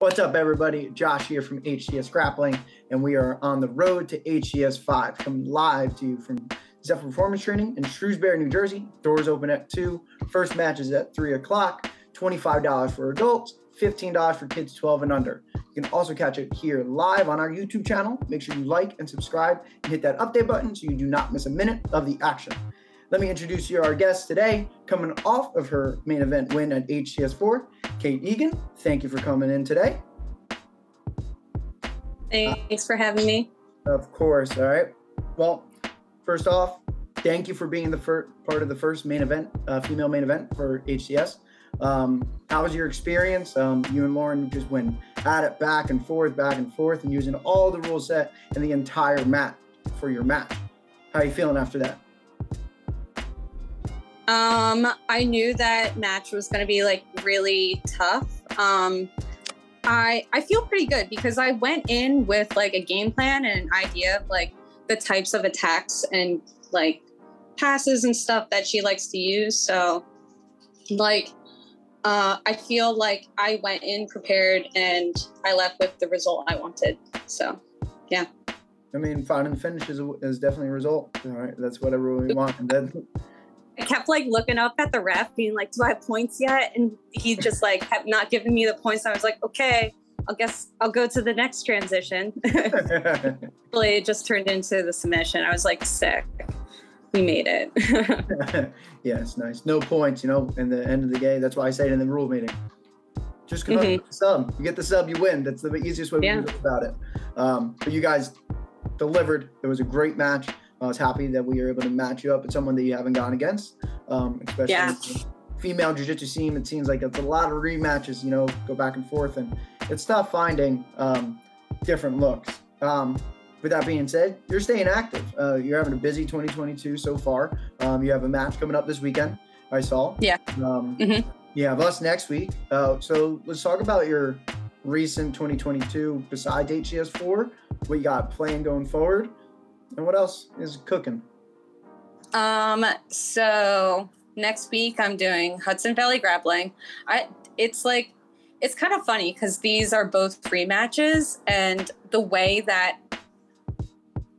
What's up, everybody? Josh here from HCS Grappling, and we are on the road to HCS 5, coming live to you from Zephyr Performance Training in Shrewsbury, New Jersey. Doors open at 2. First match is at 3 o'clock. $25 for adults, $15 for kids 12 and under. You can also catch it here live on our YouTube channel. Make sure you like and subscribe and hit that update button so you do not miss a minute of the action. Let me introduce you our guest today, coming off of her main event win at HCS 4, Kathryn Egan. Thank you for coming in today. Thanks for having me. Of course. All right. Well, first off, thank you for being the part of the first main event, female main event for HCS. How was your experience? You and Lauren just went at it back and forth, and using all the rule set and the entire mat for your match. How are you feeling after that? I knew that match was going to be like really tough. I feel pretty good because I went in with like a game plan and an idea of like the types of attacks and like passes and stuff that she likes to use. So like, I feel like I went in prepared and I left with the result I wanted. So, yeah. I mean, finding the finish is definitely a result. All right. That's what everyone wants. And then I kept like looking up at the ref being like, do I have points yet? And he just like kept not giving me the points. I was like, okay, I guess I'll go to the next transition. It just turned into the submission. I was like, sick. We made it. Yeah, it's nice. No points, in the end of the day. That's why I say it in the rule meeting. Just come up with the sub. You get the sub, you win. That's the easiest way we can go about it. But you guys delivered. It was a great match. I was happy that we were able to match you up with someone that you haven't gone against, especially the female jiu-jitsu scene. It seems like it's a lot of rematches, go back and forth, and it's tough finding different looks. With that being said, you're staying active. You're having a busy 2022 so far. You have a match coming up this weekend, I saw. Yeah. You have us next week. So let's talk about your recent 2022 besides HCS 4, what you got planned going forward. And what else is cooking? So next week I'm doing Hudson Valley Grappling. It's kind of funny because these are both free matches, and the way that,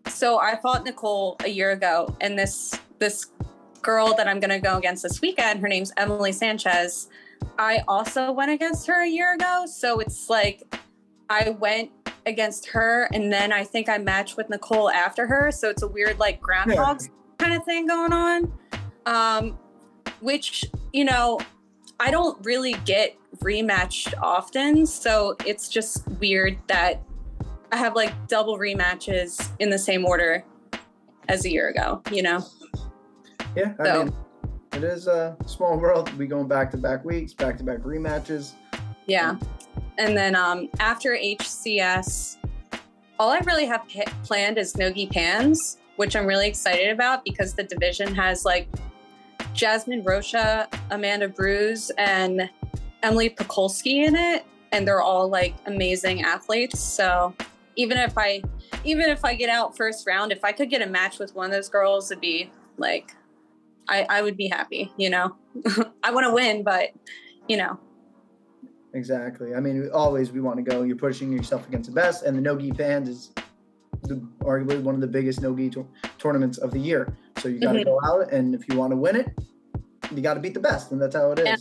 so I fought Nicole a year ago, and this girl that I'm going to go against this weekend, her name's Emily Sanchez. I also went against her a year ago. So it's like, I went against her, and then I think I matched with Nicole after her. So it's a weird like groundhog kind of thing going on, which, I don't really get rematched often. So it's just weird that I have like double rematches in the same order as a year ago, Yeah, I mean, it is a small world. We going back-to-back weeks, back-to-back rematches. Yeah. And then after HCS, all I really have planned is Nogi Pans, which I'm really excited about because the division has like Jasmine Rocha, Amanda Bruce, and Emily Pekulski in it, and they're all like amazing athletes. So even if I get out first round, if I could get a match with one of those girls, it'd be like I would be happy. I want to win, but Exactly. I mean, always we want to go. You're pushing yourself against the best, and the Nogi Pans is arguably one of the biggest Nogi tournaments of the year. So you got to go out, and if you want to win it, you got to beat the best, and that's how it is. Yeah.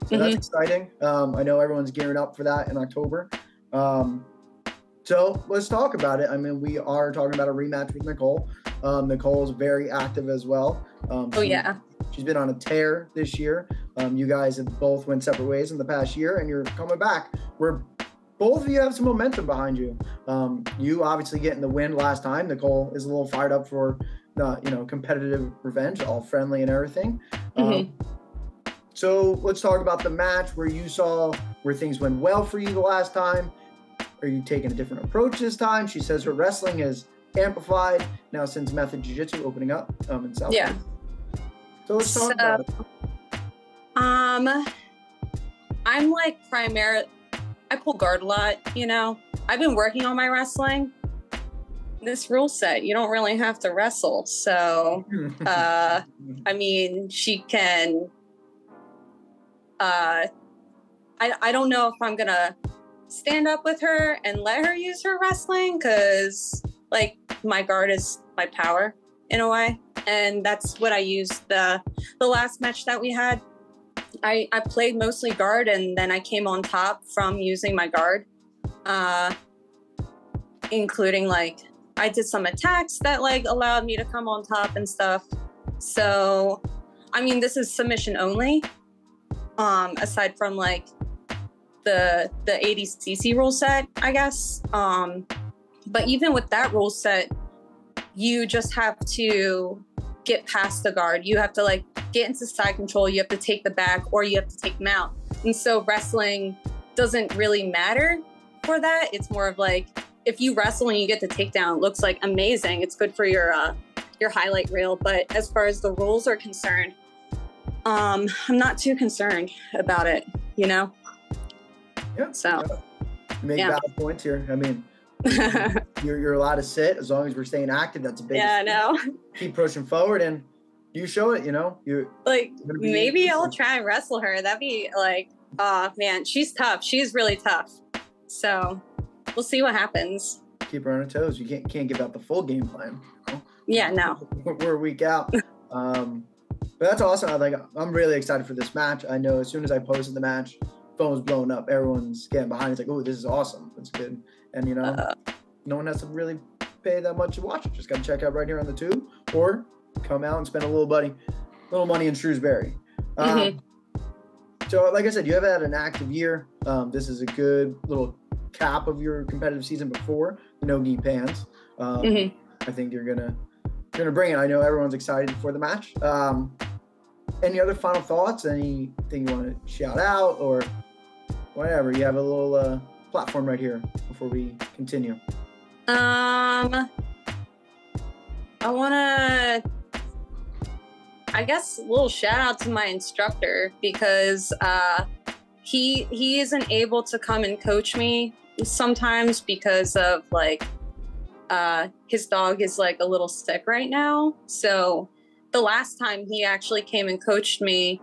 So that's exciting. I know everyone's gearing up for that in October. So let's talk about it. I mean, we are talking about a rematch with Nicole. Nicole is very active as well. She's been on a tear this year. You guys have both went separate ways in the past year, and you're coming back where both of you have some momentum behind you. You obviously getting the win last time. Nicole is a little fired up for competitive revenge, all friendly and everything. So let's talk about the match where you saw where things went well for you the last time. Are you taking a different approach this time? She says her wrestling is amplified now since Method Jiu-Jitsu opening up in South. Yeah. So let's talk about it. I'm like I pull guard a lot, I've been working on my wrestling. This rule set, you don't really have to wrestle. So, I mean, she can, I don't know if I'm going to stand up with her and let her use her wrestling, because like my guard is my power in a way, and that's what I used the last match that we had. I played mostly guard, and then I came on top from using my guard, including like I did some attacks that like allowed me to come on top and stuff. So I mean, this is submission only, aside from like the ADCC rule set, I guess. But even with that rule set, you just have to get past the guard. You have to like get into side control. You have to take the back, or you have to take mount. And so wrestling doesn't really matter for that. It's more of like, if you wrestle and you get the takedown, it looks like amazing. It's good for your highlight reel. But as far as the rules are concerned, I'm not too concerned about it, you know? Yeah. So you make valid points here. I mean, you're allowed to sit as long as we're staying active. That's a big I know. Keep pushing forward, and you show it. You know, you like maybe I'll try and wrestle her. That'd be like, oh man, she's tough. She's really tough. So we'll see what happens. Keep her on her toes. You can't give out the full game plan. You know? Yeah, no. We're a week out. But that's awesome. I'm really excited for this match. I know as soon as I posted the match, phone was blowing up. Everyone's getting behind. It's like, oh, this is awesome. That's good. And you know, no one has to really pay that much to watch it. Just gotta check out right here on the tube, or come out and spend a little money in Shrewsbury. So like I said, you have had an active year. This is a good little cap of your competitive season before the no-gi pans. I think you're gonna bring it. I know everyone's excited for the match. Any other final thoughts? Anything you want to shout out or whatever? You have a little platform right here before we continue. I want to, I guess, a little shout out to my instructor, because he isn't able to come and coach me sometimes because of like his dog is like a little sick right now. So the last time he actually came and coached me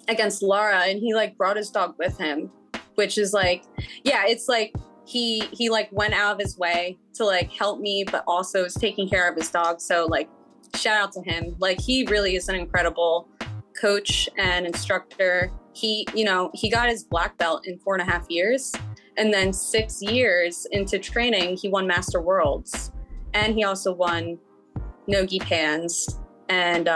against Laura, and he like brought his dog with him, which is like, yeah, it's like he like went out of his way to like help me, but also is taking care of his dog. So like, shout out to him. Like, he really is an incredible coach and instructor. He got his black belt in 4.5 years. And then 6 years into training, he won Master Worlds. And he also won no-gi pans. And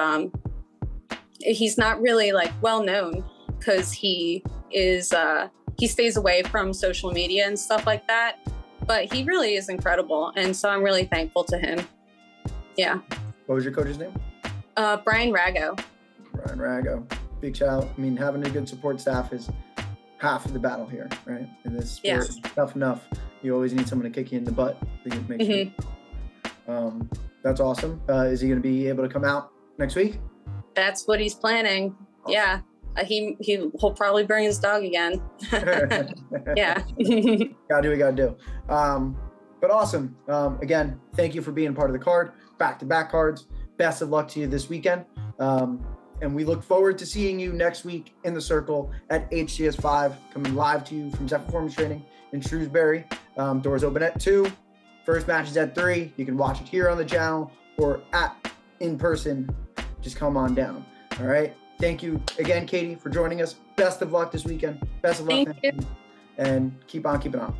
he's not really like well known because he is he stays away from social media and stuff like that. But he really is incredible. And so I'm really thankful to him. Yeah. What was your coach's name? Brian Rago. Brian Rago. Big shout out. I mean, having a good support staff is half of the battle here, right? In this sport, it's tough enough. You always need someone to kick you in the butt to make sure. That's awesome. Is he going to be able to come out next week? That's what he's planning. Awesome. Yeah. He'll probably bring his dog again. Yeah. Gotta do what you gotta do. But awesome. Again, thank you for being part of the card. Back-to-back cards. Best of luck to you this weekend. And we look forward to seeing you next week in the circle at HCS 5, coming live to you from Zephyr Performance Training in Shrewsbury. Doors open at 2. First match is at 3. You can watch it here on the channel or in person. Just come on down. All right. Thank you again, Katie, for joining us. Best of luck this weekend. Best of luck. Thank you. And keep on keeping on.